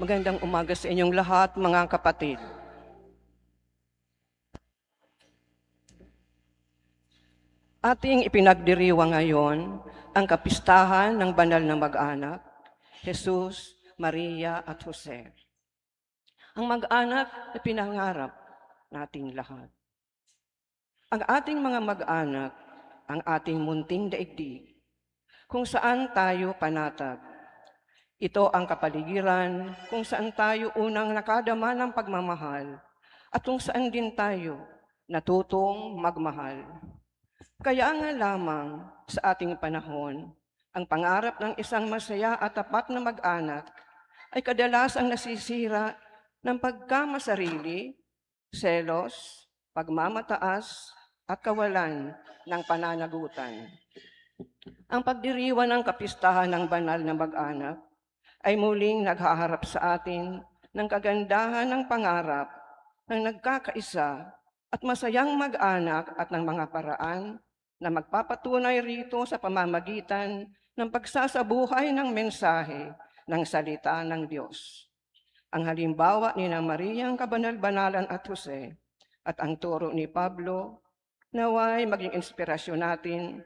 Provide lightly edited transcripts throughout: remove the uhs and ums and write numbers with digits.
Magandang umaga sa inyong lahat, mga kapatid. Ating ipinagdiriwang ngayon ang kapistahan ng banal na mag-anak, Jesus, Maria at Jose. Ang mag-anak na pinangarap nating lahat. Ang ating mga mag-anak, ang ating munting daigdig, kung saan tayo panatag. Ito ang kapaligiran kung saan tayo unang nakadama ng pagmamahal at kung saan din tayo natutong magmahal. Kaya nga lamang sa ating panahon, ang pangarap ng isang masaya at tapat na mag-anak ay kadalasang nasisira ng pagkamasarili, selos, pagmamataas, at kawalan ng pananagutan. Ang pagdiriwang ng kapistahan ng banal na mag-anak ay muling naghaharap sa atin ng kagandahan ng pangarap ng nagkakaisa at masayang mag-anak at ng mga paraan na magpapatunay rito sa pamamagitan ng pagsasabuhay ng mensahe ng salita ng Diyos. Ang halimbawa ni Mariang Kabanal-Banalan at Jose at ang turo ni Pablo naway maging inspirasyon natin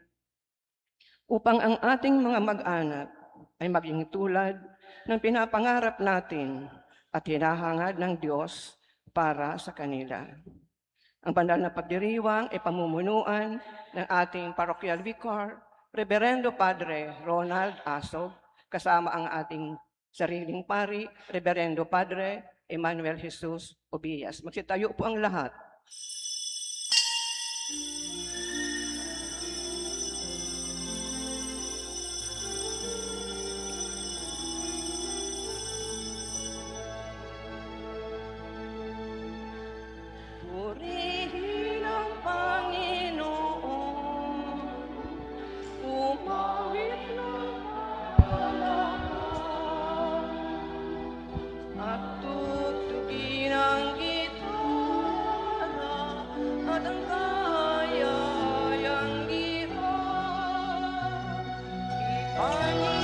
upang ang ating mga mag-anak ay maging tulad ng pinapangarap natin at hinahangad ng Diyos para sa kanila. Ang banal na pagdiriwang ay pamumunuan ng ating parochial vicar, Reverendo Padre Ronald Asog, kasama ang ating sariling pari, Reverendo Padre Emmanuel Jesus Obillas. Magsitayo po ang lahat. Purihin ang Panginoon, umawit ng palakpak, at tugtugin ang gitara at ang kayayang lira. Ipanin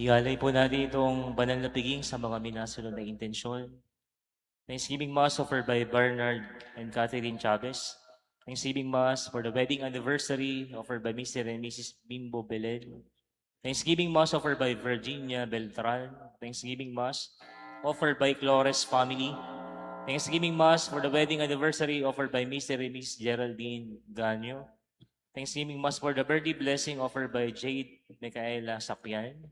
Ialay po natin itong banal na piging sa mga minasunod na intensyon. Thanksgiving Mass offered by Bernard and Catherine Chavez. Thanksgiving Mass for the wedding anniversary offered by Mr. and Mrs. Bimbo Belen. Thanksgiving Mass offered by Virginia Beltran. Thanksgiving Mass offered by Flores family. Thanksgiving Mass for the wedding anniversary offered by Mr. and Mrs. Geraldine Ganyo. Thanksgiving Mass for the birthday blessing offered by Jade Micaela Sakyan.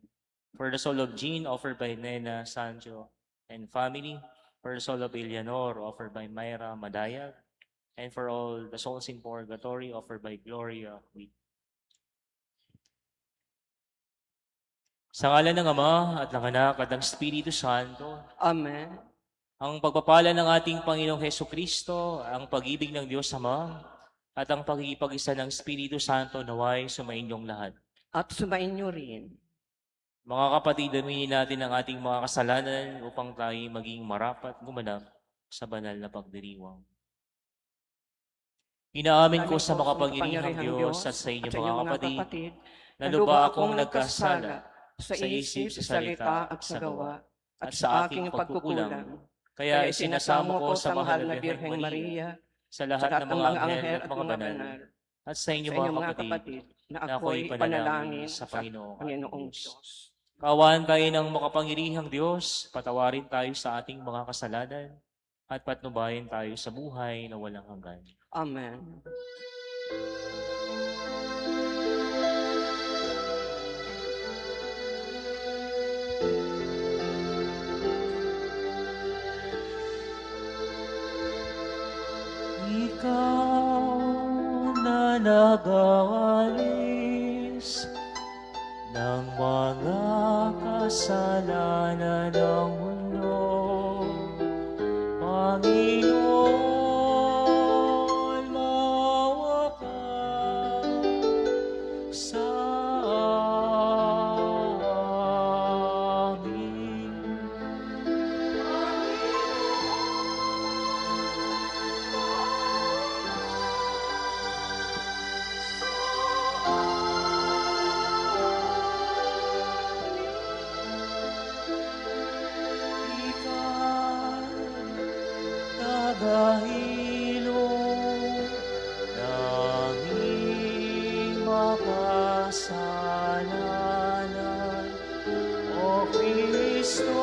For the soul of Jean offered by Nena Sancho and family. For the soul of Eleanor offered by Myra Madayag. And for all the souls in purgatory offered by Gloria Wheat. Sa ngalan ng Ama at ng Anak at ng Espiritu Santo, Amen. ang pagpapala ng ating Panginoong Heso Kristo, ang pag-ibig ng Diyos Ama, at ang pagkikipag-isa ng Espiritu Santo naway sumainyong lahat. At sumainyo rin. Mga kapatid, aminin natin ang ating mga kasalanan upang tayo maging marapat gumanap sa banal na pagdiriwang. Inaamin ko sa makapangyarihang Diyos at sa inyo mga kapatid, na luba akong nagkasala sa isip, sa salita at sa gawa, at sa aking pagkukulang. Kaya isinasamo ko sa mahal na Birheng Maria, sa lahat ng mga anghel at mga banal, at sa inyo mga kapatid, na na ako'y panalangin sa Panginoong Diyos. Diyos. Kawan tayo ng makapangyarihang Diyos, patawarin tayo sa ating mga kasalanan, at patnubayan tayo sa buhay na walang hanggan. Amen. Ikaw na nag-aalis ng mga kasalanan ng mundo, Panginoon, maawa ka sa amin. Nagahilo nanging makasalanan, O Kristo,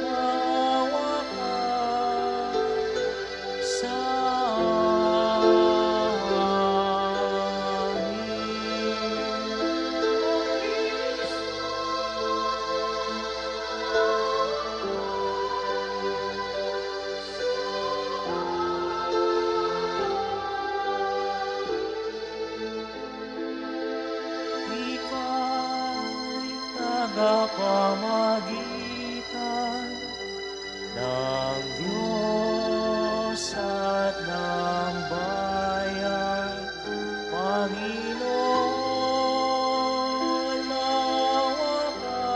maawa ka sa Ika'y tagapamagitan ng Diyos at ng bayan. Panginoon, maawa ka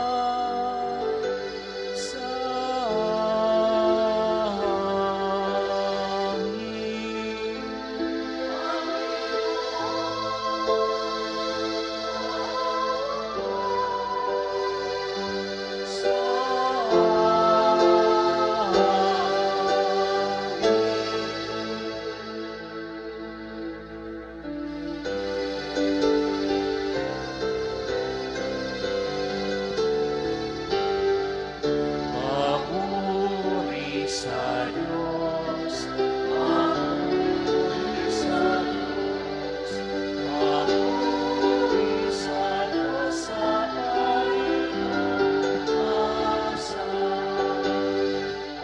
sa Papuri sa Diyos, papuri sa Diyos, papuri sa Diyos sa Panginoon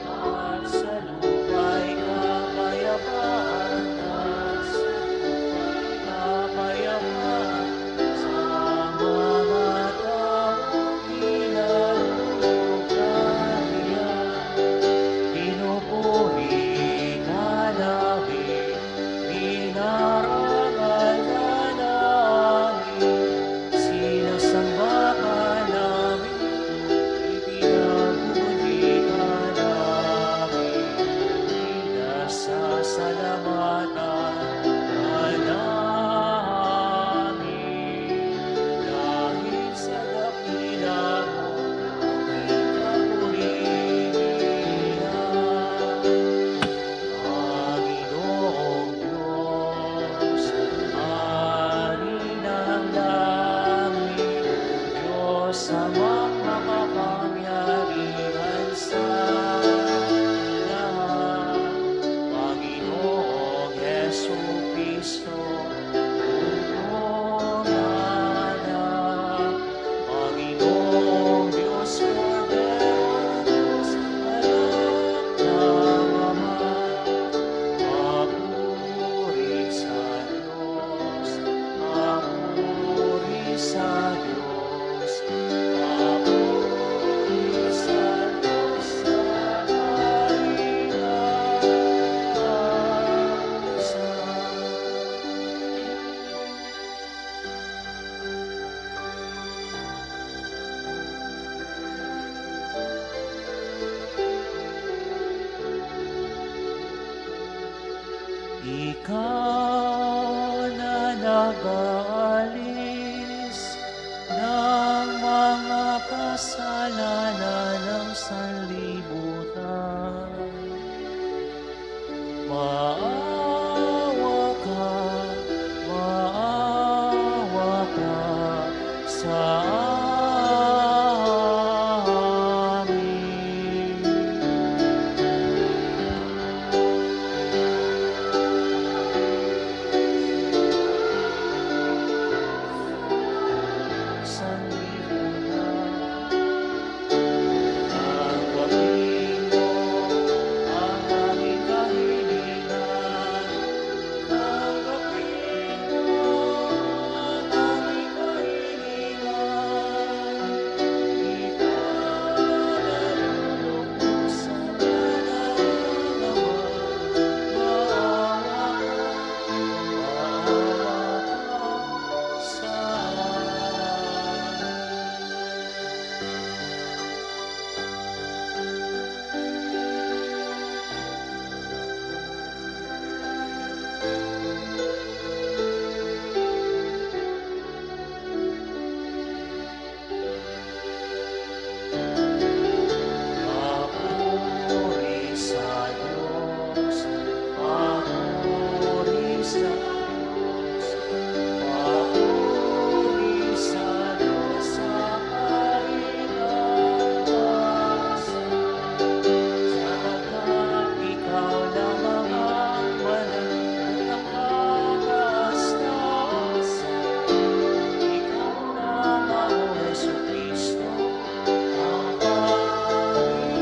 at sa lupa'y kapayapaan, at sa lupa'y kapayapaan sa mga taong pinalulog kaniya. Pinupuri ka namin, pinarangal ka namin, sinasamba ka namin, ipinagbudi ka namin, pinasasalamatan ka namin. Dahil sa dakila mo, kapurihan, Panginoong Diyos. pag-aalis ng mga kasalanan ng sanlibutan. Maawa ka sa amin. Sanlibutan, tanggapin mo ang aming kahilingan. Tanggapin mo ang aming kahilingan. Ipanalulog sa nalalaman. Maawa ka sa amin. Papuri sa Diyos, papuri sa Diyos, papuri sa Diyos sa kaligtasan. Sapagkat ikaw lamang ang banal at nakakaastasan. Ikaw lamang, O Jesucristo, ang Panginoon,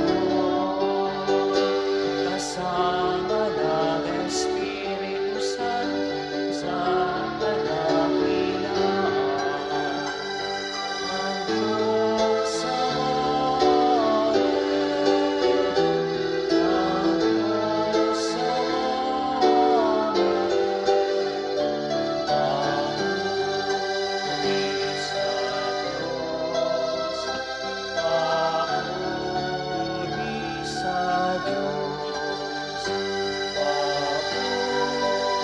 kasama ng Espiritu Santo sa kadakilaan. Ang Diyos Ama't, ang Diyos Ama't, papuri sa Diyos, papuri sa Diyos,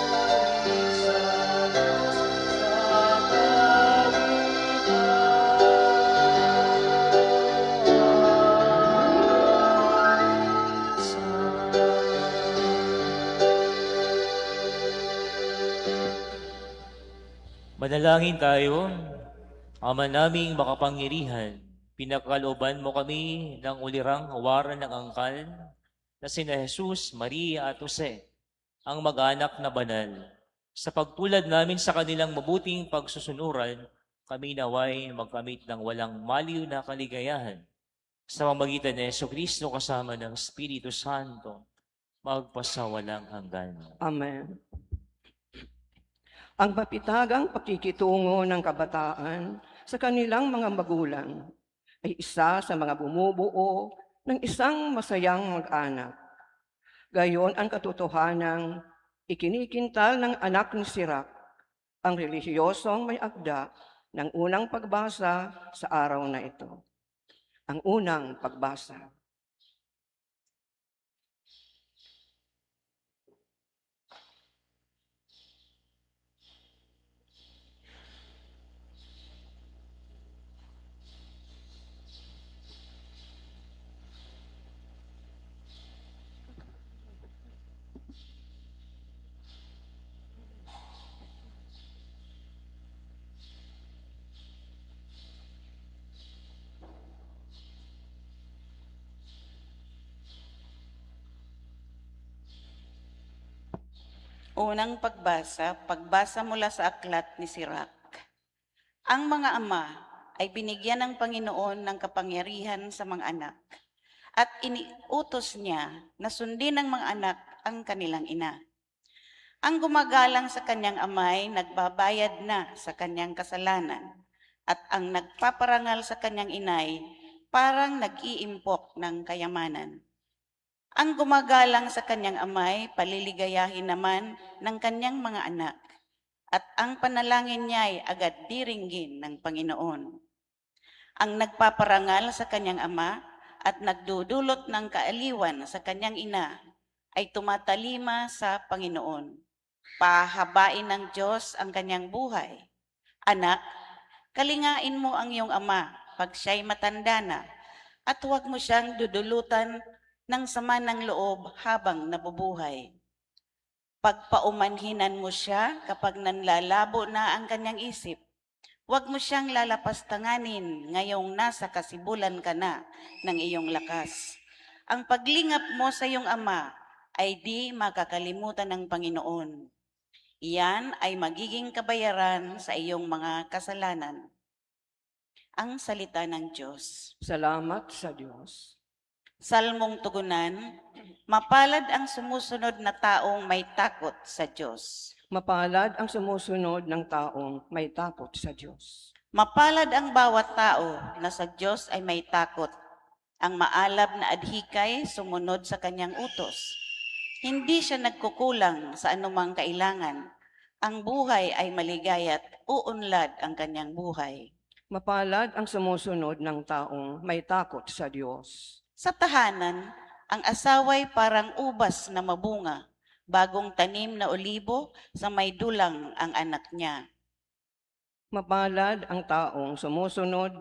papuri sa Diyos sa kaligtasan. Manalangin tayo. Ama naming makapangyarihan, pinakalooban mo kami ng ulirang hawaran ng angkan na sina Jesus, Maria at Jose, ang mag-anak na banal. Sa pagtulad namin sa kanilang mabuting pagsusunuran, kami naway magkamit ng walang maliw na kaligayahan. Sa pamamagitan ni Jesucristo kasama ng Espiritu Santo, magpasawalang hanggan. Amen. Ang mapitagang pakikitungo ng kabataan sa kanilang mga magulang ay isa sa mga bumubuo ng isang masayang mag-anak. Gayon ang katotohanang ikinikintal ng anak ni Sirach, ang relihiyosong may akda ng unang pagbasa sa araw na ito. Ang unang pagbasa. Unang pagbasa mula sa aklat ni Sirach. Ang mga ama ay binigyan ng Panginoon ng kapangyarihan sa mga anak, at iniutos niya na sundin ng mga anak ang kanilang ina. Ang gumagalang sa kanyang amay nagbabayad na sa kanyang kasalanan, at ang nagpaparangal sa kanyang inay parang nag-iimpok ng kayamanan. Ang gumagalang sa kanyang amay, paliligayahin naman ng kanyang mga anak, at ang panalangin niya ay agad diringgin ng Panginoon. Ang nagpaparangal sa kanyang ama at nagdudulot ng kaaliwan sa kanyang ina ay tumatalima sa Panginoon. Pahabain ng Diyos ang kanyang buhay. Anak, kalingain mo ang iyong ama pag siya'y matanda na, at huwag mo siyang dudulutan ng sama ng loob habang nabubuhay. Pagpaumanhinan mo siya kapag nanlalabo na ang kanyang isip. Huwag mo siyang lalapastanganin ngayong nasa kasibulan ka na ng iyong lakas. Ang paglingap mo sa iyong ama ay di makakalimutan ng Panginoon. Iyan ay magiging kabayaran sa iyong mga kasalanan. Ang salita ng Diyos. Salamat sa Diyos. Salmong tugunan, mapalad ang sumusunod na taong may takot sa Diyos. Mapalad ang sumusunod ng taong may takot sa Diyos. Mapalad ang bawat tao na sa Diyos ay may takot. Ang maalab na adhikay sumunod sa kanyang utos. Hindi siya nagkukulang sa anumang kailangan. Ang buhay ay maligaya't uunlad ang kanyang buhay. Mapalad ang sumusunod ng taong may takot sa Diyos. Sa tahanan, ang asaway parang ubas na mabunga, bagong tanim na olibo sa may dulang ang anak niya. Mapalad ang taong sumusunod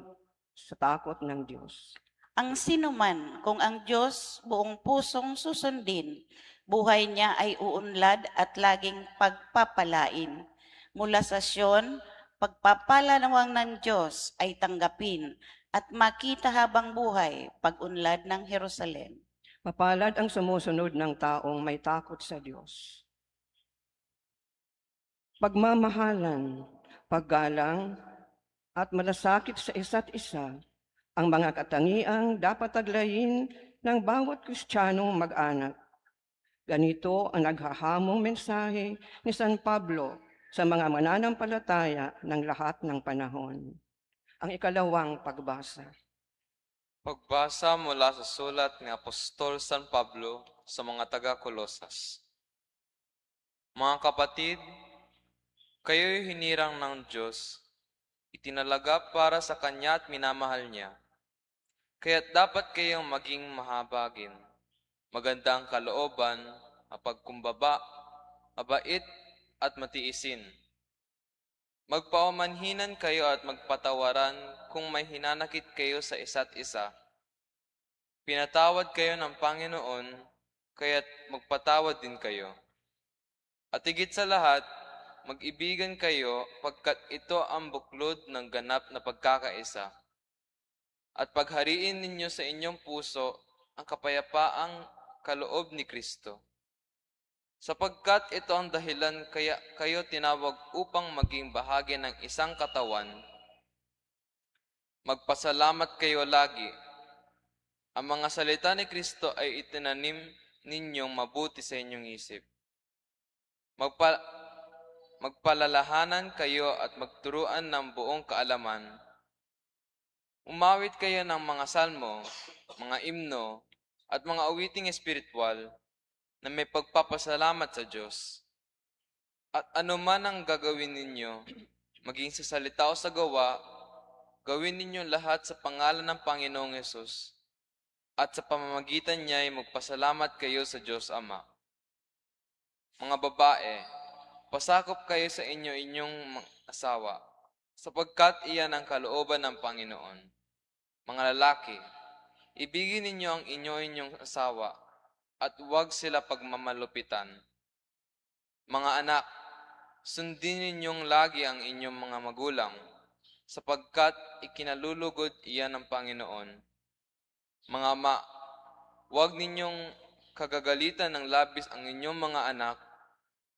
sa takot ng Diyos. Ang sinuman, kung ang Diyos buong pusong susundin, buhay niya ay uunlad at laging pagpapalain. Mula sa Sion, pagpapalanawang ng Diyos ay tanggapin at makita habang buhay pag-unlad ng Jerusalem. Mapalad ang sumusunod ng taong may takot sa Diyos. Pagmamahalan, paggalang, at malasakit sa isa't isa, ang mga katangiang dapat taglayin ng bawat Kristiyanong mag-anak. Ganito ang naghahamong mensahe ni San Pablo sa mga mananampalataya ng lahat ng panahon. Ang ikalawang pagbasa. Pagbasa mula sa sulat ni Apostol San Pablo sa mga taga-Kolosas. Mga kapatid, kayo'y hinirang ng Diyos, itinalaga para sa Kanya at minamahal Niya. Kaya't dapat kayong maging mahabagin, magandang kalooban, mapagkumbaba, mabait at matiisin. Magpaumanhinan kayo at magpatawaran kung may hinanakit kayo sa isa't isa. Pinatawad kayo ng Panginoon, kaya't magpatawad din kayo. At higit sa lahat, mag-ibigan kayo pagkat ito ang buklod ng ganap na pagkakaisa. At paghariin ninyo sa inyong puso ang kapayapaang kaloob ni Kristo. Sapagkat ito ang dahilan kaya kayo tinawag upang maging bahagi ng isang katawan. Magpasalamat kayo lagi. Ang mga salita ni Kristo ay itinanim ninyong mabuti sa inyong isip. Magpalalahanan kayo at magturuan ng buong kaalaman. Umawit kayo ng mga salmo, mga imno, at mga awiting espiritual na may pagpapasalamat sa Diyos. At anuman ang gagawin ninyo, maging sa salita o sa gawa, gawin ninyo lahat sa pangalan ng Panginoong Hesus. At sa pamamagitan niya ay magpasalamat kayo sa Diyos Ama. Mga babae, pasakop kayo sa inyong asawa, sapagkat iyan ang kalooban ng Panginoon. Mga lalaki, ibigin ninyo ang inyong asawa, at huwag sila pagmamalupitan. Mga anak, sundin ninyong lagi ang inyong mga magulang, sapagkat ikinalulugod iyan ng Panginoon. Mga ama, huwag ninyong kagagalitan ng labis ang inyong mga anak,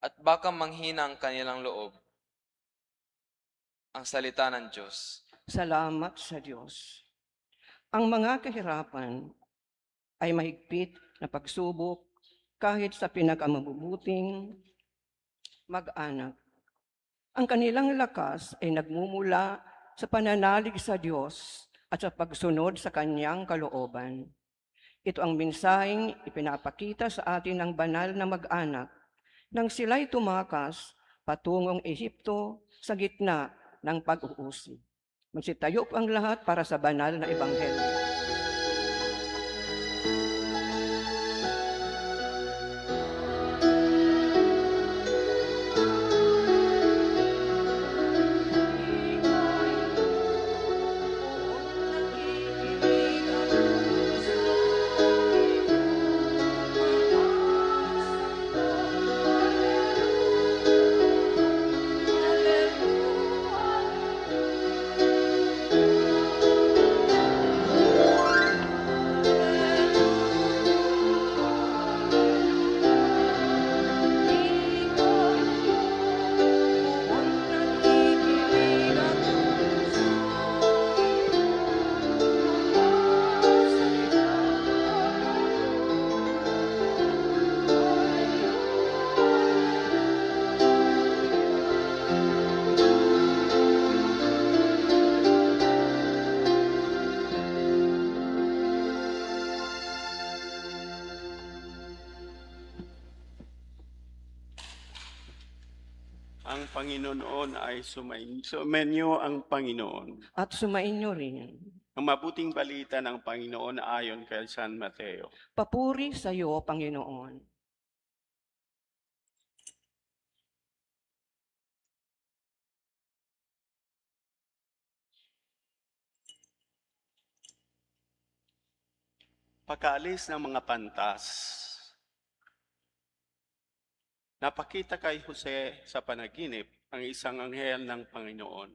at baka manghina ang kanilang loob. Ang salita ng Diyos. Salamat sa Diyos. Ang mga kahirapan ay mahigpit na pagsubok kahit sa pinakamabubuting mag-anak. Ang kanilang lakas ay nagmumula sa pananalig sa Diyos at sa pagsunod sa Kanyang kalooban. Ito ang mensaheng ipinapakita sa atin ng banal na mag-anak nang sila'y tumakas patungong Ehipto sa gitna ng pag-uusig. Magsitayo po ang lahat para sa banal na ebanghelyo. Panginoon ay sumainyo ang Panginoon. at sumainyo rin. Ang mabuting balita ng Panginoon ayon kay San Mateo. Papuri sa iyo, Panginoon. Pagkaalis ng mga pantas, napakita kay Jose sa panaginip ang isang anghel ng Panginoon.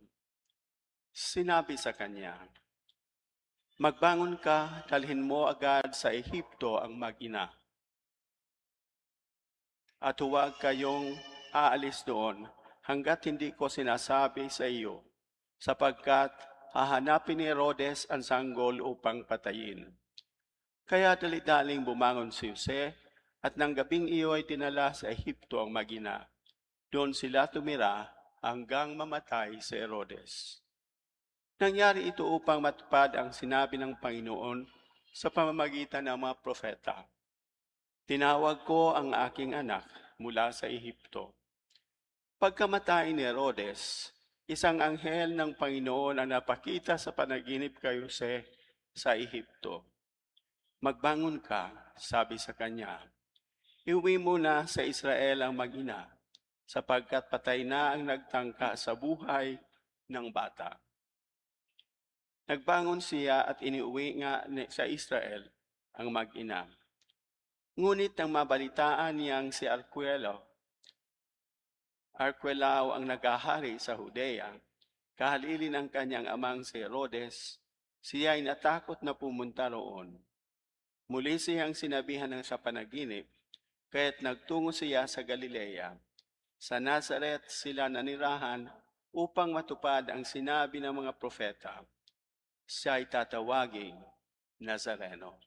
Sinabi sa kanya, "Magbangon ka, dalhin mo agad sa Ehipto ang mag-ina. At huwag kayong aalis doon hanggat hindi ko sinasabi sa iyo, sapagkat hahanapin ni Herodes ang sanggol upang patayin." Kaya dali-daling bumangon si Jose at nang gabing iyo ay dinala sa Ehipto ang mag-ina. Doon sila tumira hanggang mamatay si Herodes. Nangyari ito upang matupad ang sinabi ng Panginoon sa pamamagitan ng mga propeta. "Tinawag ko ang aking anak mula sa Ehipto." Pagkamatay ni Herodes, isang anghel ng Panginoon ang napakita sa panaginip kay Jose sa Ehipto. "Magbangon ka," sabi sa kanya. "Iuwi mo na sa Israel ang mag-ina, sapagkat patay na ang nagtangka sa buhay ng bata." Nagbangon siya at iniuwi nga sa Israel ang mag-ina. Ngunit nang mabalitaan niyang si Arquelao ang nagahari sa Judea, kahalili ng kanyang amang si Herodes, siya ay natakot na pumunta roon. Muli siyang sinabihan ng sa panaginip, kaya't nagtungo siya sa Galilea. Sa Nazaret sila nanirahan upang matupad ang sinabi ng mga propeta. Siya ay tatawaging Nazareno.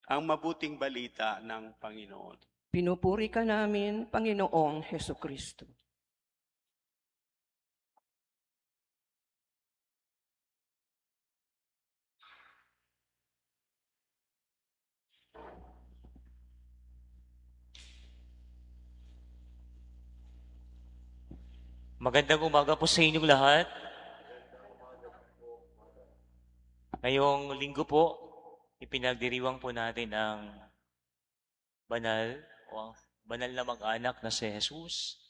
Ang mabuting balita ng Panginoon. Pinupuri ka namin, Panginoong Heso Kristo. Magandang umaga po sa inyong lahat. Ngayong linggo po, ipinagdiriwang po natin ang banal o ang banal na mag-anak na si Jesus,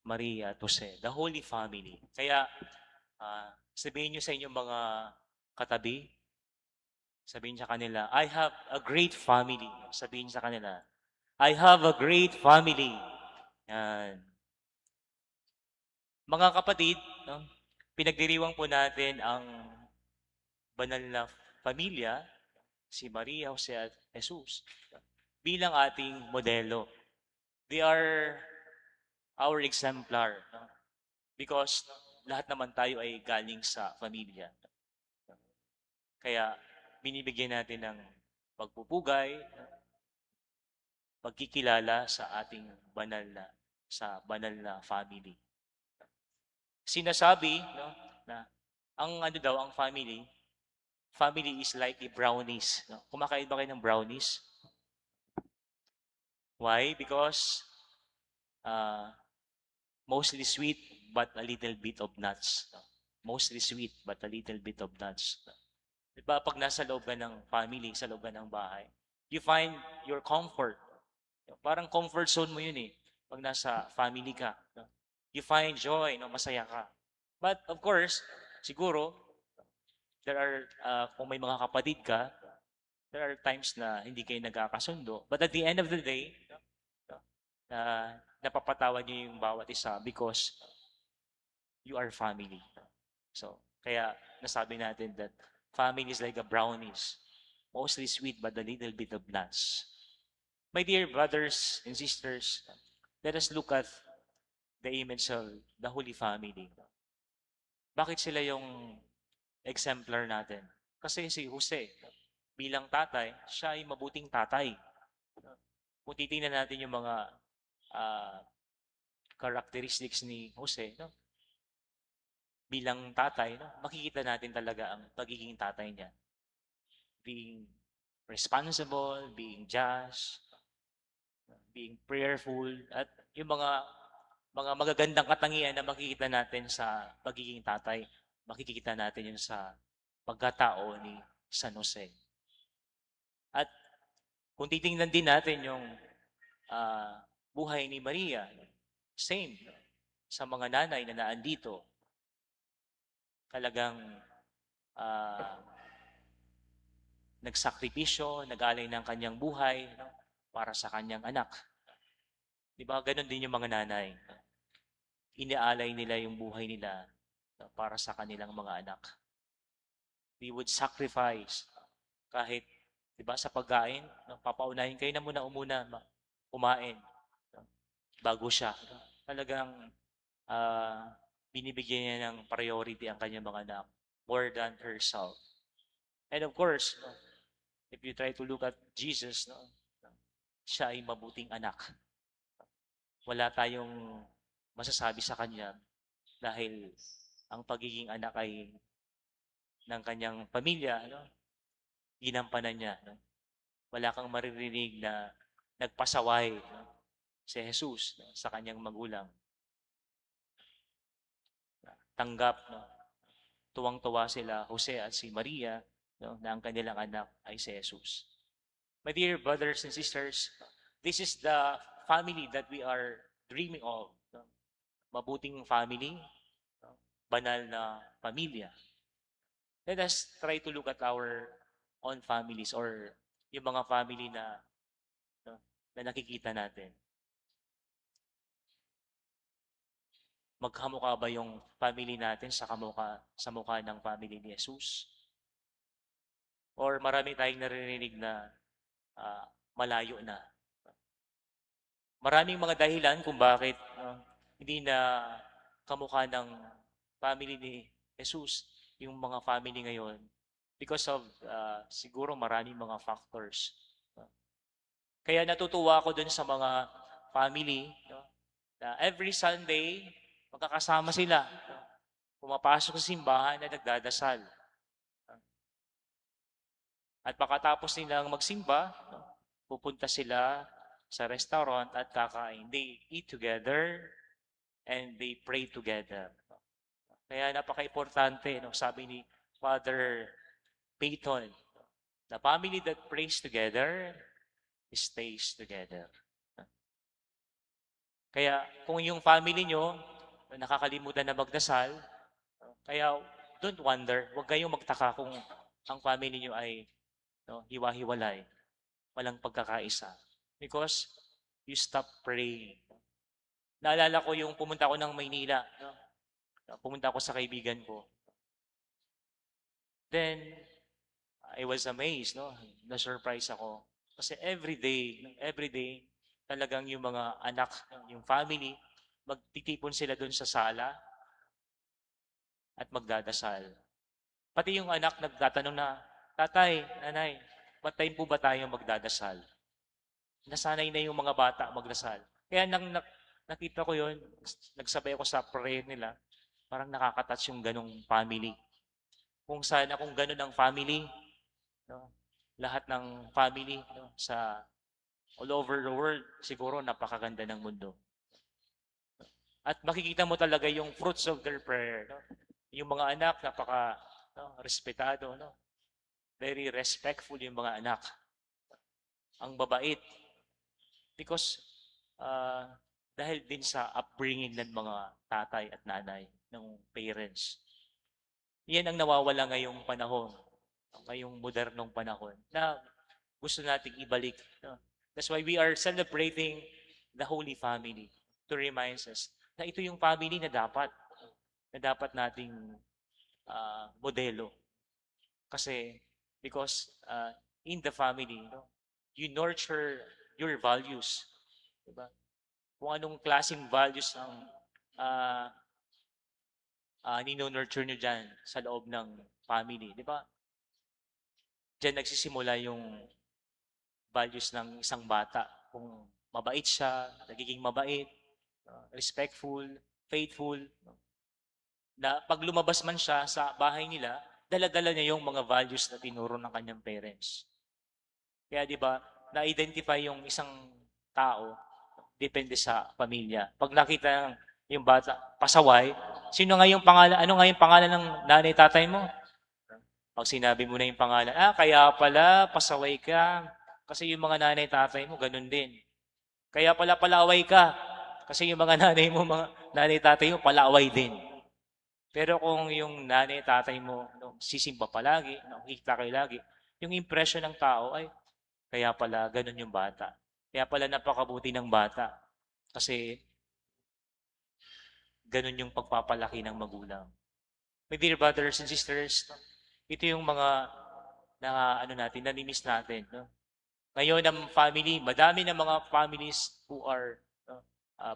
Maria at Jose, the Holy Family. Kaya sabihin niyo sa inyong mga katabi, sabihin sa kanila, I have a great family. Sabihin sa kanila, I have a great family. Yan. Mga kapatid, no, pinagdiriwang po natin ang banal na pamilya, si Maria, Jose at Jesus, bilang ating modelo. They are our exemplar. No? Because lahat naman tayo ay galing sa pamilya. Kaya binibigyan natin ng pagpupugay, pagkikilala sa ating banal na family. Sinasabi, no, na ang ang family is like a brownies. No? Kumakain ba kayo ng brownies? Why? Because mostly sweet but a little bit of nuts. No? Mostly sweet but a little bit of nuts. No? Diba pag nasa loob ka ng family, sa loob ka ng bahay, you find your comfort. Parang comfort zone mo yun eh. Pag nasa family ka. No? You find joy, no? Masaya ka. But of course, siguro, there are, kung may mga kapatid ka, there are times na hindi kayo nagkakasundo. But at the end of the day, napapatawa niyo yung bawat isa because you are family. So, kaya nasabi natin that family is like a brownies, mostly sweet but a little bit of nuts. My dear brothers and sisters, let us look at the image of the Holy Family. Bakit sila yung exemplar natin? Kasi si Jose, bilang tatay, siya ay mabuting tatay. Kung titingnan natin yung mga characteristics ni Jose, no? Bilang tatay, no? Makikita natin talaga ang pagiging tatay niya. Being responsible, being just, being prayerful, at yung mga mga magagandang katangian na makikita natin sa pagiging tatay. Makikita natin yun sa pagkatao ni San Jose. At kung titingnan din natin yung buhay ni Maria, same sa mga nanay na naandito, talagang nagsakripisyo, nag-alay ng kanyang buhay para sa kanyang anak. Di ba? Ganon din yung mga nanay. Iniaalay nila yung buhay nila para sa kanilang mga anak. They would sacrifice kahit, di ba, sa pagkain, papaunahin kayo na umuna kumain bago siya. Talagang binibigyan niya ng priority ang kanyang mga anak more than herself. And of course, if you try to look at Jesus, siya ay mabuting anak. Wala tayong masasabi sa kanya dahil ang pagiging anak ay ng kanyang pamilya, ginampanan niya. Wala kang maririnig na nagpasaway si Jesus sa kanyang magulang. Tanggap, tuwang-tuwa sila, Jose at si Maria, na ang kanilang anak ay si Jesus. My dear brothers and sisters, this is the family that we are dreaming of. Mabuting family, banal na pamilya. Let us try to look at our own families or yung mga family na nakikita natin. Magkamukha ba yung family natin sa mukha ng family ni Jesus? Or marami tayong naririnig na malayo na. Maraming mga dahilan kung bakit hindi na kamukha ng family ni Jesus yung mga family ngayon. Because of siguro maraming mga factors. Kaya natutuwa ako dun sa mga family na every Sunday magkakasama sila. Pumapasok sa simbahan na nagdadasal. At pagkatapos nilang magsimba, pupunta sila sa restaurant at kakain. They eat together and they pray together. Kaya napaka-importante, sabi ni Father Peyton, the family that prays together stays together. Kaya kung yung family nyo nakakalimutan na magdasal, kaya don't wonder, huwag kayong magtaka kung ang family nyo ay hiwa-hiwalay, walang pagkakaisa. Because you stop praying. Naalala ko yung pumunta ako ng Maynila. Pumunta ako sa kaibigan ko. Then, I was amazed, na-surprise ako. Kasi every day, talagang yung mga anak, yung family, magtitipon sila doon sa sala at magdadasal. Pati yung anak nagtatanong na, Tatay, Nanay, what time po ba tayo magdadasal? Nasanay na yung mga bata magdasal. Kaya nang nakita ko yun, nagsabay ako sa prayer nila, parang nakakatouch yung ganong family. Kung ganun ang family, lahat ng family sa all over the world, siguro napakaganda ng mundo. At makikita mo talaga yung fruits of their prayer. Yung mga anak, respetado. Very respectful yung mga anak. Ang babait. Because dahil din sa upbringing ng mga tatay at nanay, ng parents. Yan ang nawawala ngayong panahon, ngayong modernong panahon, na gusto nating ibalik. That's why we are celebrating the Holy Family to remind us na ito yung family na dapat nating modelo. Kasi, because in the family, you nurture your values. Diba? Kung anong klaseng values ang nino-nurture nyo dyan sa loob ng family. Di ba? Diyan nagsisimula yung values ng isang bata. Kung mabait siya, nagiging mabait, respectful, faithful. Na pag lumabas man siya sa bahay nila, dala-dala niya yung mga values na tinuro ng kanyang parents. Kaya di ba, na-identify yung isang tao depende sa pamilya. Pag nakita ng yung bata, pasaway, sino nga yung pangalan, ano nga yung pangalan ng nanay tatay mo? Pag sinabi mo na yung pangalan, kaya pala, pasaway ka. Kasi yung mga nanay tatay mo, ganun din. Kaya pala, palaway ka. Kasi yung mga nanay mo, mga nanay tatay mo, palaway din. Pero kung yung nanay tatay mo, sisimba palagi, nakikita kayo lagi, yung impression ng tao ay, kaya pala, ganun yung bata. Kaya pala, napakabuti ng bata. Kasi, ganun yung pagpapalaki ng magulang. My dear brothers and sisters, ito yung mga namimiss natin. No? Ngayon, ang family, madami ng mga families who are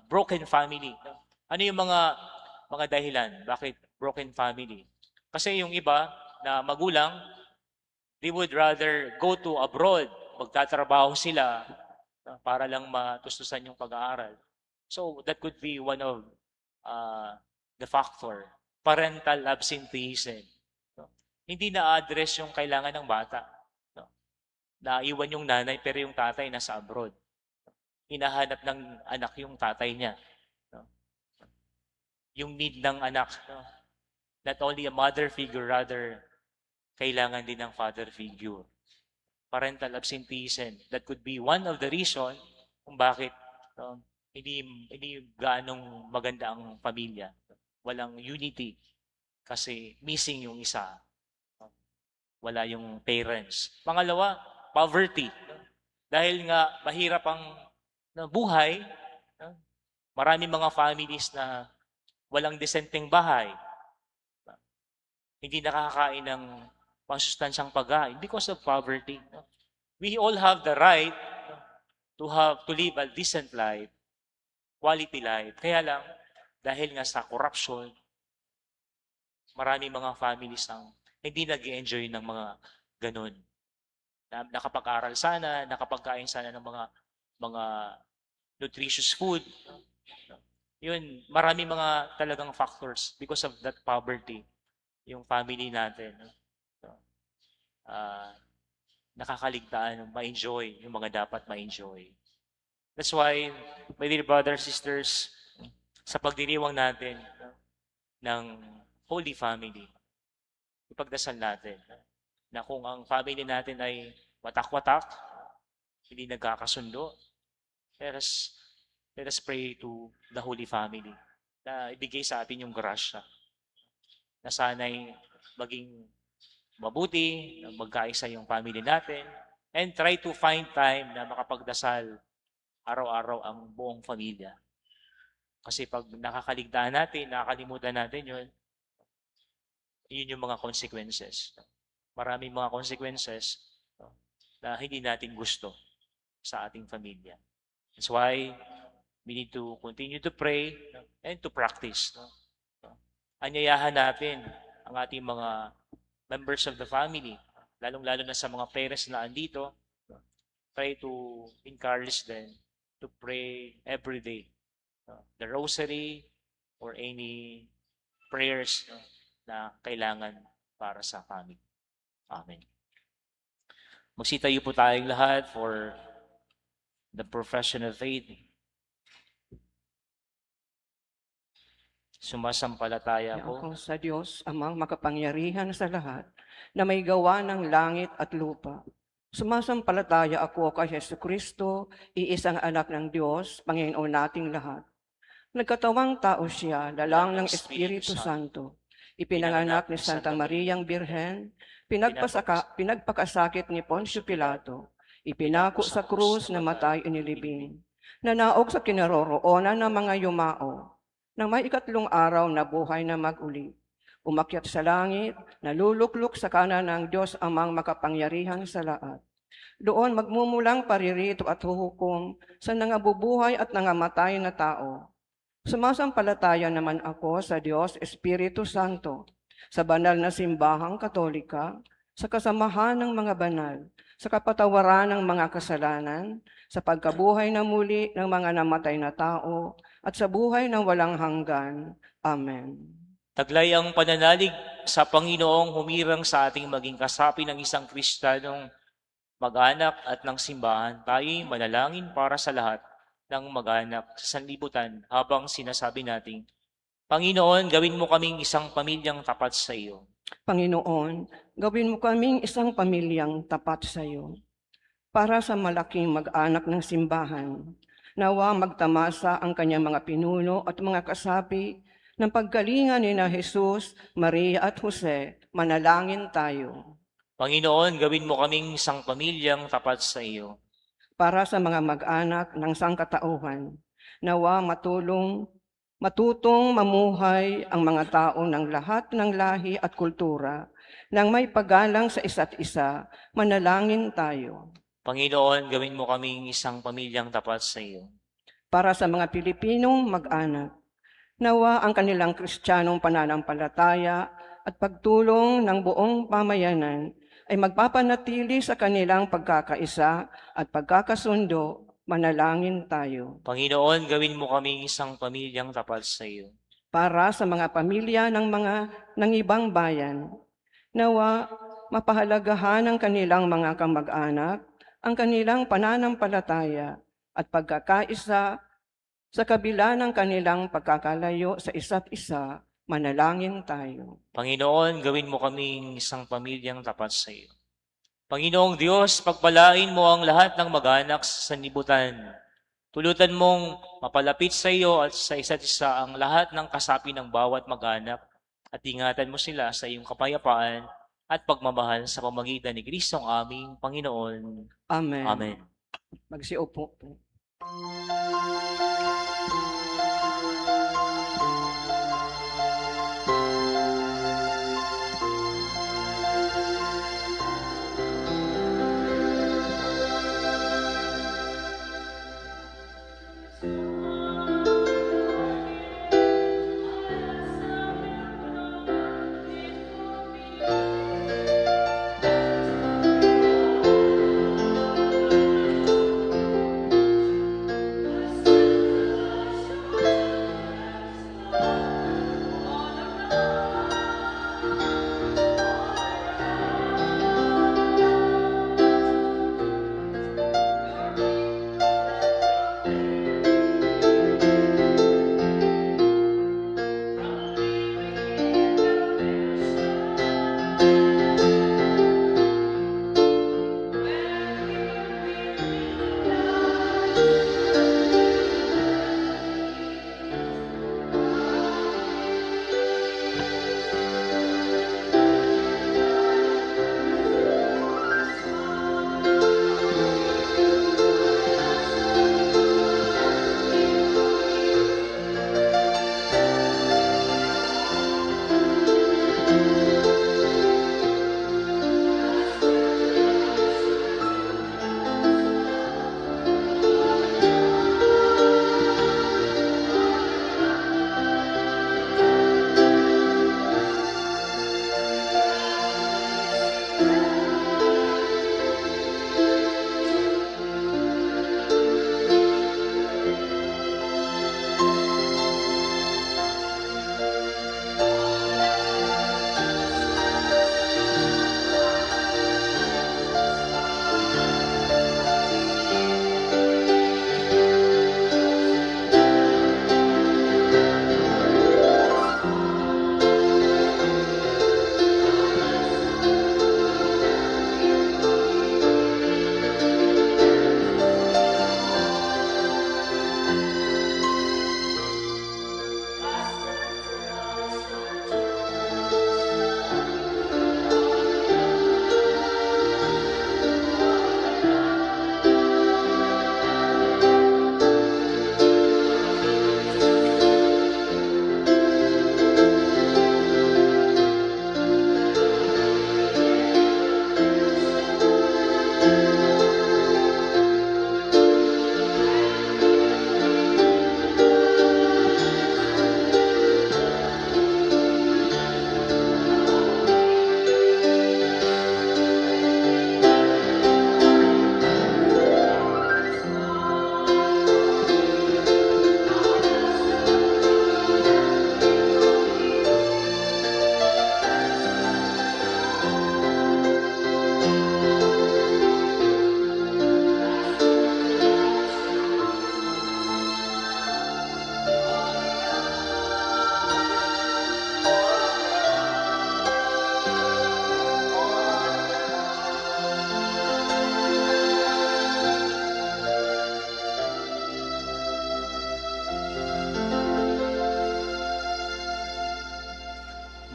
broken family. No? Ano yung mga dahilan? Bakit broken family? Kasi yung iba na magulang, they would rather go to abroad, magtatrabaho sila para lang matustusan yung pag-aaral. So, that could be one of the factor. Parental absenteeism. No? Hindi na-address yung kailangan ng bata. No? Naiwan yung nanay pero yung tatay nasa abroad. Hinahanap ng anak yung tatay niya. No? Yung need ng anak. No? Not only a mother figure, rather, kailangan din ng father figure. Parental absenteeism. That could be one of the reason kung bakit hindi gaanong maganda ang pamilya. Walang unity kasi missing yung isa. Wala yung parents. Pangalawa, poverty. Dahil nga mahirap ang buhay, marami mga families na walang decenteng bahay. Hindi nakakain ng pangsustansyang pagkain because of poverty. We all have the right to live a decent life, quality life. Kaya lang, dahil nga sa corruption, marami mga families ang hindi nag-enjoy ng mga ganun. Nakapag-aral sana, nakapagkain sana ng mga nutritious food. Yun, marami mga talagang factors because of that poverty, yung family natin. Nakakaligtaan, ma-enjoy yung mga dapat ma-enjoy. That's why, my dear brothers, sisters, sa pagdiriwang natin ng Holy Family, ipagdasal natin na kung ang family natin ay watak-watak, hindi nagkakasundo, let us pray to the Holy Family na ibigay sa atin yung grasya na sana'y maging mabuti, magkaisa yung family natin, and try to find time na makapagdasal araw-araw ang buong pamilya. Kasi pag nakakaligtaan natin, nakakalimutan natin yun yung mga consequences. Maraming mga consequences na hindi natin gusto sa ating pamilya. That's why we need to continue to pray and to practice. Anyayahan natin ang ating mga members of the family, lalong-lalo na sa mga parents na andito, try to encourage them to pray every day. The rosary or any prayers na kailangan para sa family. Amen. Magsitayo po tayong lahat for the profession of faith. Sumasampalataya Ako ko sa Diyos, amang makapangyarihan sa lahat, na may gawa ng langit at lupa. Sumasampalataya ako kay Jesucristo, iisang anak ng Diyos, Panginoon nating lahat. Nagkatawang tao siya, lalang ng Espiritu Santo. Ipinanganak ni Santa Mariang Birhen, pinagpakasakit ni Poncio Pilato, ipinako sa krus na matay inilibing, nanaog sa kinaroroonan ng mga yumao, nang may ikatlong araw na buhay na mag-uli. Umakyat sa langit, naluluklok sa kanan ng Diyos amang makapangyarihan sa lahat. Doon magmumulang paririto at huhukom sa nangabubuhay at nangamatay na tao. Sumasampalataya naman ako sa Diyos Espiritu Santo, sa banal na simbahang katolika, sa kasamahan ng mga banal, sa kapatawaran ng mga kasalanan, sa pagkabuhay na muli ng mga namatay na tao, at sa buhay ng walang hanggan. Amen. taglay ang pananalig sa Panginoong humirang sa ating maging kasapi ng isang Kristiyanong mag-anak at ng simbahan. Tayo'y manalangin para sa lahat ng mag-anak sa sanlibutan habang sinasabi nating, Panginoon, gawin mo kaming isang pamilyang tapat sa iyo. Panginoon, gawin mo kaming isang pamilyang tapat sa iyo. Para sa malaking mag-anak ng simbahan, nawa magtamasa ang kanyang mga pinuno at mga kasapi ng paggalingan ni na Jesus, Maria at Jose, manalangin tayo. Panginoon, gawin mo kaming isang pamilyang tapat sa iyo. Para sa mga mag-anak ng sangkatauhan, nawa matutong mamuhay ang mga tao ng lahat ng lahi at kultura nang may paggalang sa isa't isa, manalangin tayo. Panginoon, gawin mo kaming isang pamilyang tapat sa iyo. Para sa mga Pilipinong mag-anak, nawa ang kanilang Kristiyanong pananampalataya at pagtulong ng buong pamayanan ay magpapanatili sa kanilang pagkakaisa at pagkakasundo, manalangin tayo. Panginoon, gawin mo kaming isang pamilyang tapat sa iyo. Para sa mga pamilya ng ibang bayan, nawa mapahalagahan ng kanilang mga kamag-anak ang kanilang pananampalataya at pagkakaisa sa kabila ng kanilang pagkakalayo sa isa't isa, manalangin tayo. Panginoon, gawin mo kaming isang pamilyang tapat sa iyo. Panginoong Diyos, pagpalain mo ang lahat ng mag-anak sa sanlibutan. Tulutan mong mapalapit sa iyo at sa isa't isa ang lahat ng kasapi ng bawat mag-anak at ingatan mo sila sa iyong kapayapaan at pagmamahal sa pamagitan ni Kristo ang aming Panginoon. Amen. Amen. Magsiupo po.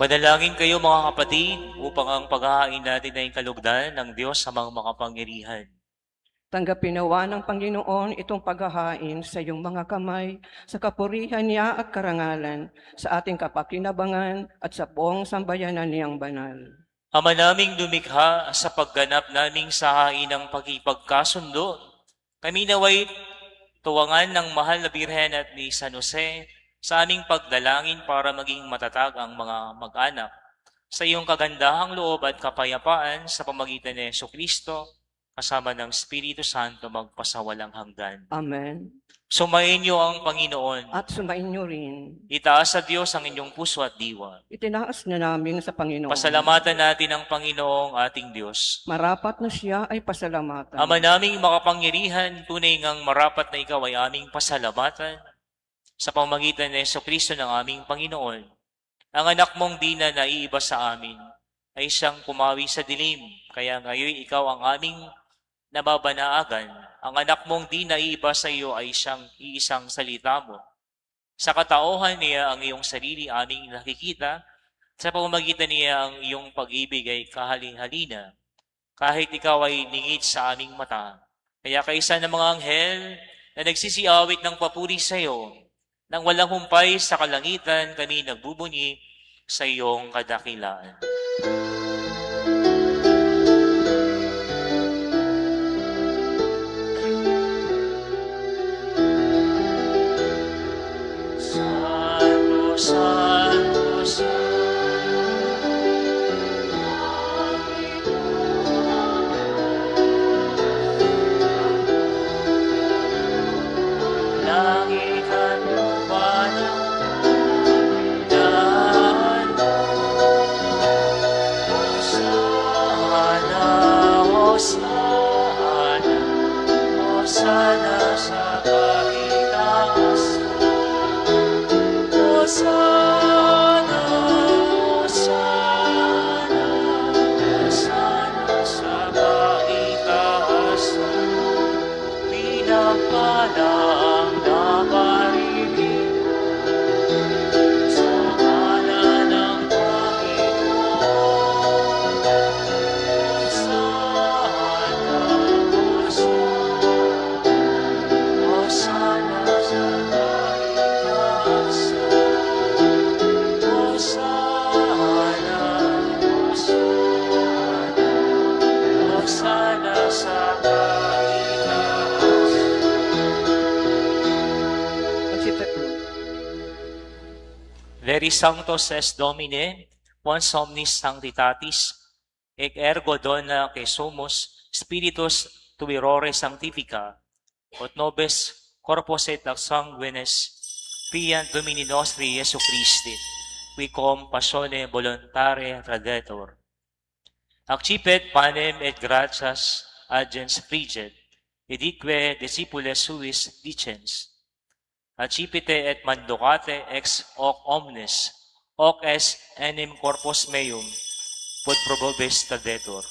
Manalangin kayo mga kapatid upang ang paghahain natin ay kalugdan ng Diyos sa mga makapangyarihan. Tanggapin nawa ng Panginoon itong paghahain sa iyong mga kamay, sa kapurihan niya at karangalan, sa ating kapakinabangan at sa buong sambayanan niyang banal. Ama naming lumikha sa pagganap naming sahain ng pagkipagkasundo, kami naway tuwangan ng mahal na Birhen at ni San Jose sa aming pagdalangin para maging matatag ang mga mag-anak sa iyong kagandahang loob at kapayapaan sa pamagitan ni Jesucristo kasama ng Espiritu Santo magpasawalang hanggan. Amen. Sumayin niyo ang Panginoon. At sumain niyo rin. Itaas sa Diyos ang inyong puso at diwa. Itinaas na namin sa Panginoon. Pasalamatan natin ang Panginoong ating Diyos. Marapat na siya ay pasalamatan. Ama naming makapangyarihan, tunay ngang marapat na ikaw ay aming pasalamatan sa pamagitan ni Jesucristo ng aming Panginoon. Ang anak mong di na naiiba sa amin ay siyang pumawi sa dilim, kaya ngayon ikaw ang aming nababanaagan. Ang anak mong di naiiba sa iyo ay siyang iisang salita mo. Sa katauhan niya ang iyong sarili aming nakikita, sa pamamagitan niya ang iyong pag-ibig ay kahalin-halina, kahit ikaw ay lingid sa aming mata. Kaya kaisa ng mga anghel na nagsisiawit ng papuri sa iyo, nang walang humpay sa kalangitan kami nagbubunyi sa iyong kadakilaan. Santo, Santo, langit at lupa ng dahan mo. Hosana, Hosana, Hosana sa kaitaas. Hosana, Hosana, Hosana sa kaitaas. Pinagpala ang naparinig sa ngalan ng Panginoon. Hosana, Hosana, Hosana sa kaitaas. Hosana, Hosana, Hosana sa kaitaas. Veri Sanctus es Domine, quam omnis sanctitatis, ec ergo dona que somos, Spiritus tuirore sanctifica, ut nobis corpus et sanguinis, fiat Domini nostri Iesu Christi, qui com passione voluntare tradetur. Accipet panem et gratias agens friget, edique discipules suis dicens. Accipite et mandocate ex hoc omnes, hoc es enim corpus meum, quod probobis tradetur.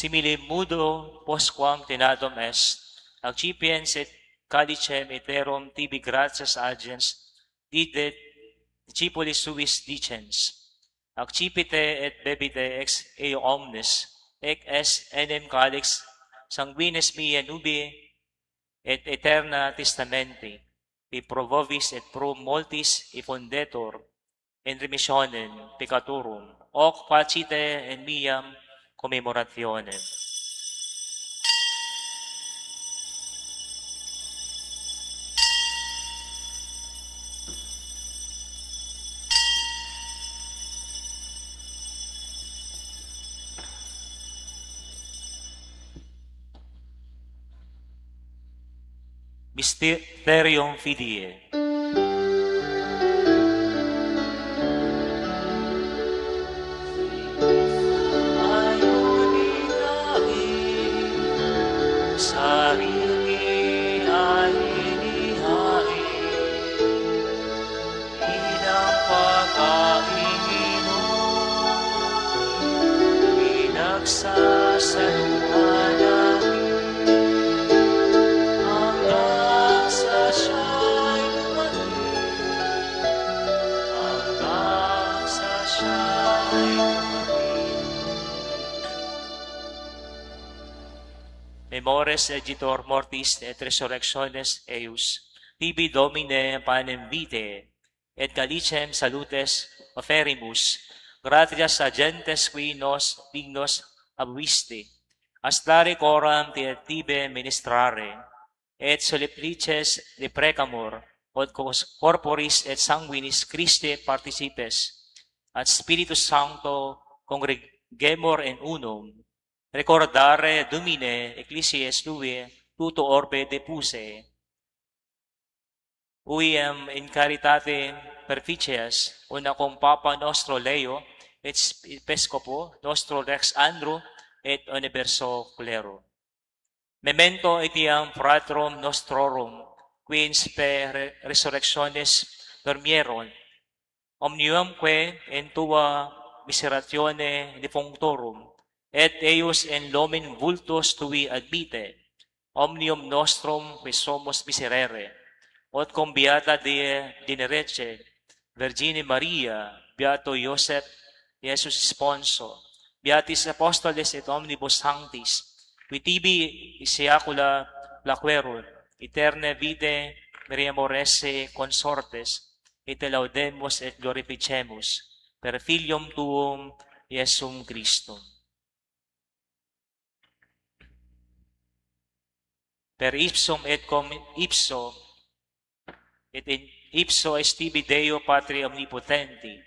Simile mudo postquam tenatum est, accipiens et calicem eterum tibi gratias agens, didet discipulis suis dicens. Accipite et bebite ex eo omnes, ec es enem calix sanguinis mea nubi et eterna testamenti, qui pro vobis et pro multis effundetur in remissionem peccatorum, hoc facite in meam commemorationem. Mysterium Fidei. Sarili ay ores egitor mortis et resurrectiones eius, tibi Domine panem vitae, et calicem salutes oferimus, gratias agentes qui nos dignos abuiste, astare coram tibe ministrare, et soleplices deprecamur, od corporis et sanguinis Christi participes, at Spiritus Sancto congregemur in unum, recordare Domine ecclesiae lui tuto orbe depuse, uiam in caritate perficias, una cum Papa nostro Leo, et Episcopo nostro Rex Andrew, et universo clero. Memento etiam fratrum nostrorum, qui in spe resurrectionis dormieron, omniumque in tua miseratione defunctorum, et eius in lumen vultus tui admite, omnium nostrum qui somos miserere, ut cum beata dinerece, Virgine Maria, beato Joseph, Iesus Sponso, beatis apostoles et omnibus sanctis, qui tibi isiacula plaquerur, eterne vitae meriamur esse consortes, et te laudemus et glorificemus, per filium tuum, Iesum Christum. Per ipsum et cum ipso, et in ipso est tibi Deo Patri Omnipotenti,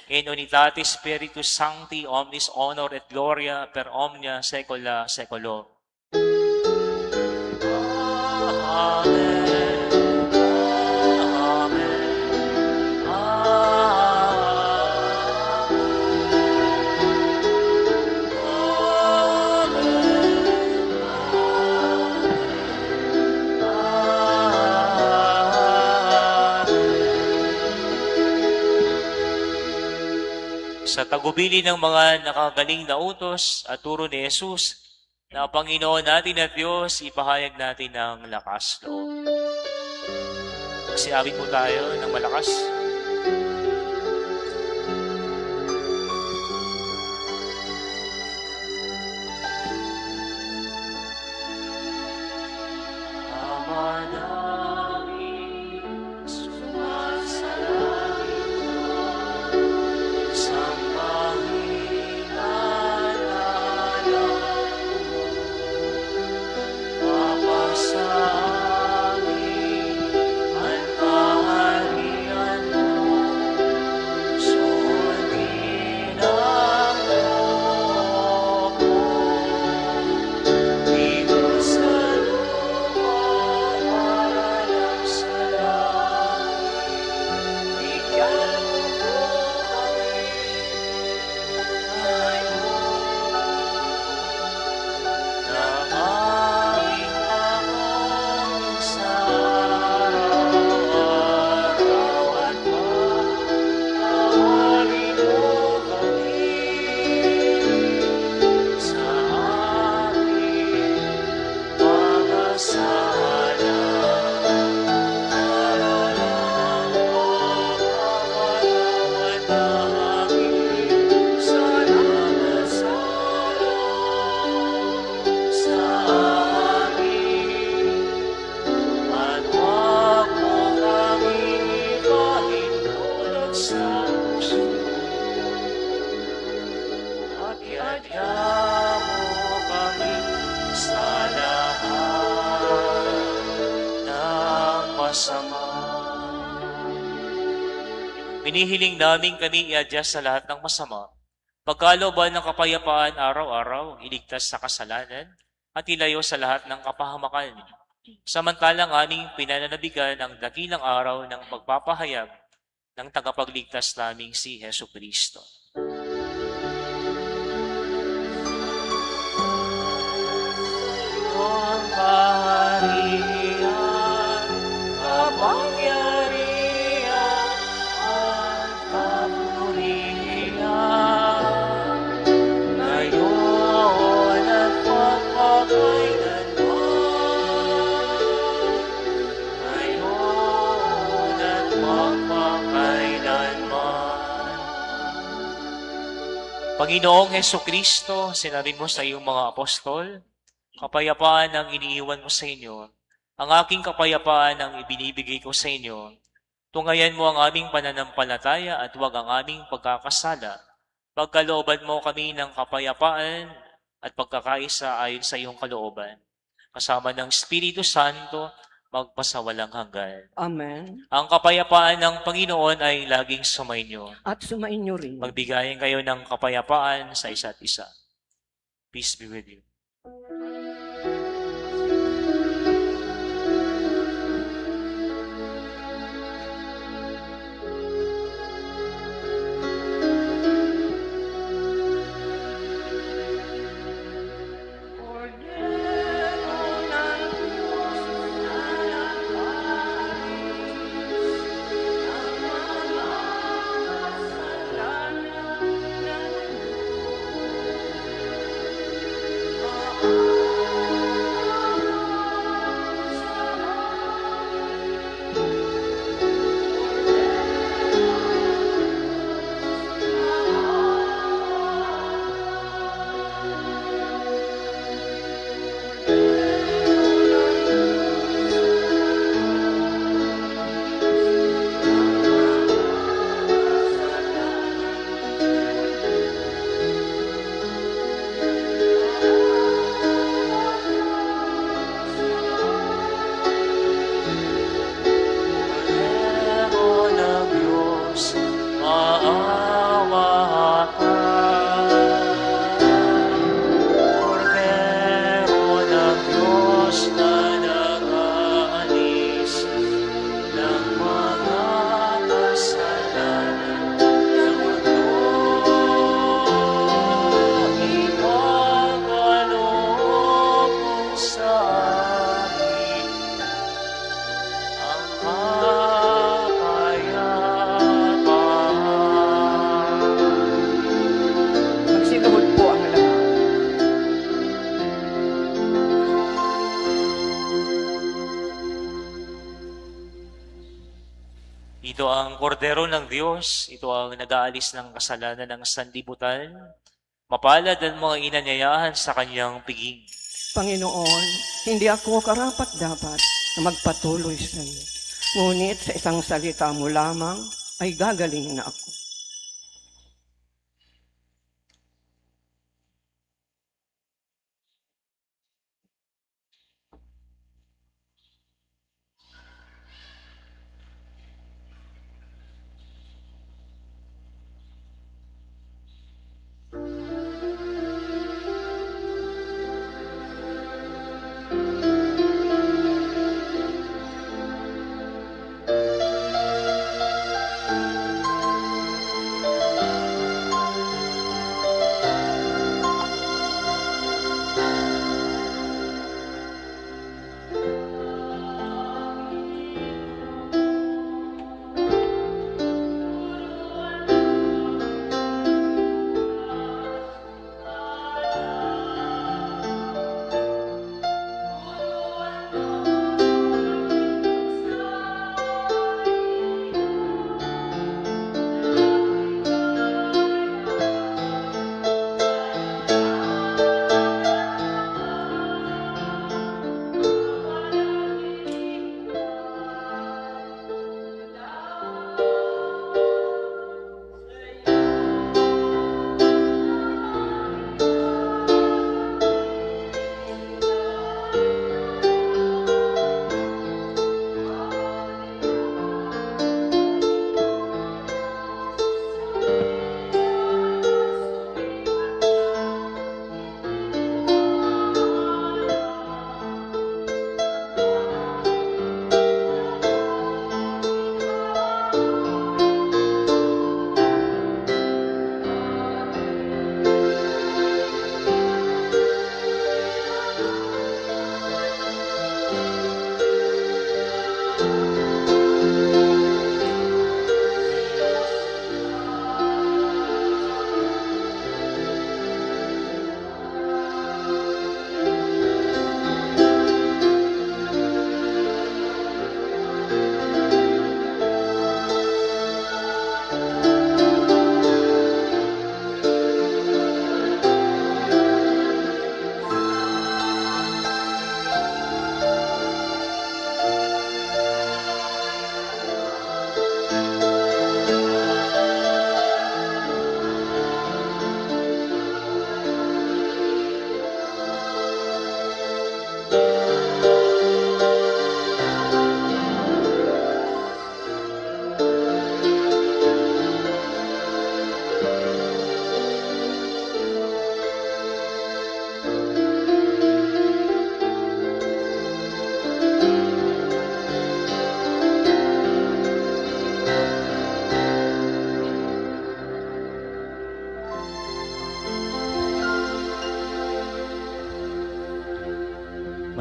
in unitatis Spiritus Sancti omnis honor et gloria per omnia saecula saeculorum. Amen. Amen. Sa tagubili ng mga nakagaling na utos at turo ni Jesus, na Panginoon natin at Diyos, ipahayag natin ng lakas loob. Magsiawit po tayo ng malakas. Ama namin, sumasalangit ka, sambahin ang ngalan mo. Papa sa amin, ang kaharian mo, sundin ang loob mo. Dito sa lupa, paralang sa langit, bigyan mo po kami ng aming pangangailangan sa araw-araw at pagkahalin mo kami sa aming mga sala. Para lang mapapatawad namin sa mga sala sa amin. At huwag mo kami pahintulot sa puso, at iadya mo kami sa lahat ng masama. Binihiling namin kami iadya sa lahat ng masama, pagkalooban ng kapayapaan araw-araw, iligtas sa kasalanan, at ilayo sa lahat ng kapahamakan. Samantalang aming pinananabigan ang dakilang araw ng pagpapahayag ng tagapagligtas naming si Hesu Kristo. Ang kaharian, kapangyarihan, at kapurihan, ngayon at magpakailanman. Ngayon at magpakailanman. Panginoong Hesu Kristo, sinabi mo sa iyong mga apostol, Kapayapaan ang iniiwan mo sa inyo. Ang aking kapayapaan ang ibinibigay ko sa inyo. Tungayan mo ang aming pananampalataya at huwag ang aming pagkakasala. Pagkalooban mo kami ng kapayapaan at pagkakaisa ayon sa iyong kalooban. Kasama ng Espiritu Santo, magpasawalang hanggan. Amen. Ang kapayapaan ng Panginoon ay laging sumainyo. At sumainyo rin. Magbigayin kayo ng kapayapaan sa isa't isa. Peace be with you. Magsiluhod po ang lahat. Ito ang kordero ng Diyos, ito ang nag-aalis ng kasalanan ng sanlibutan. Mapalad ang mga inanyayahan sa kanyang piging. Panginoon, hindi ako karapat-dapat na magpatuloy sa iyo. Ngunit sa isang salita mo lamang ay gagaling na ako.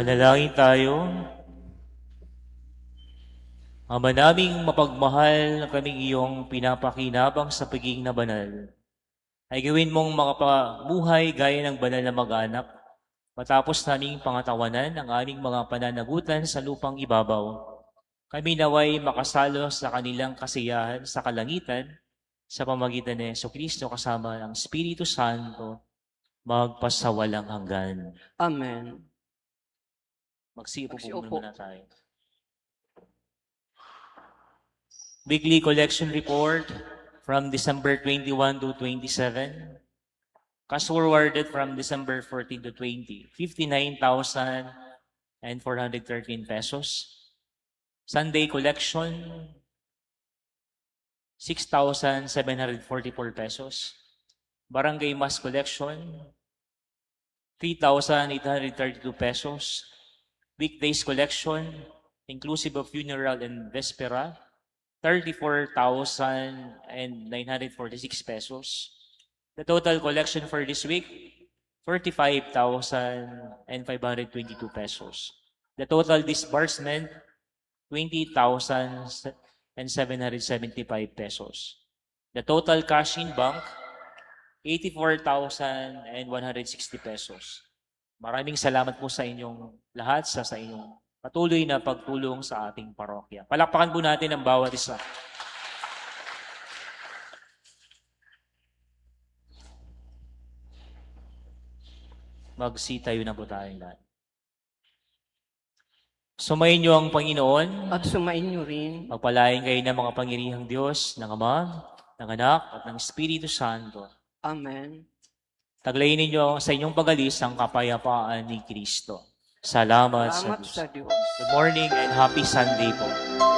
Manalangin tayo. Ama naming mapagmahal na kaming iyong pinapakinabang sa pagiging na banal, ay gawin mong makapamuhay gaya ng banal na mag-anak, matapos naming pangatawanan ang aming mga pananagutan sa lupang ibabaw. Kami naway makasalo sa kanilang kasiyahan sa kalangitan sa pamagitan ni Jesucristo kasama ng Espiritu Santo magpasawalang hanggan. Amen. Magsiupo Magsiupo. muna tayo. Weekly collection report from December 21 to 27. Cash forwarded from December 14 to 20, 59,413 pesos. Sunday collection, 6,744 pesos. Barangay mass collection, 3,832 pesos. Weekdays collection, inclusive of funeral and vespera, 34,946 pesos. The total collection for this week, 45,522 pesos. The total disbursement, 20,775 pesos. The total cash in bank, 84,160 pesos. Maraming salamat po sa inyong lahat, sa inyong patuloy na pagtulong sa ating parokya. Palakpakan po natin ang bawat isa. Magsitayo na po tayong lahat. Sumayin niyo ang Panginoon. At sumain niyo rin. Magpalain kayo ng mga pangyarihang Diyos, ng Ama, ng Anak, at ng Espiritu Santo. Amen. Taglayin ninyo sa inyong pag-alis ang kapayapaan ni Kristo. Salamat, Salamat sa sa Diyos. Diyos. Good morning and happy Sunday po.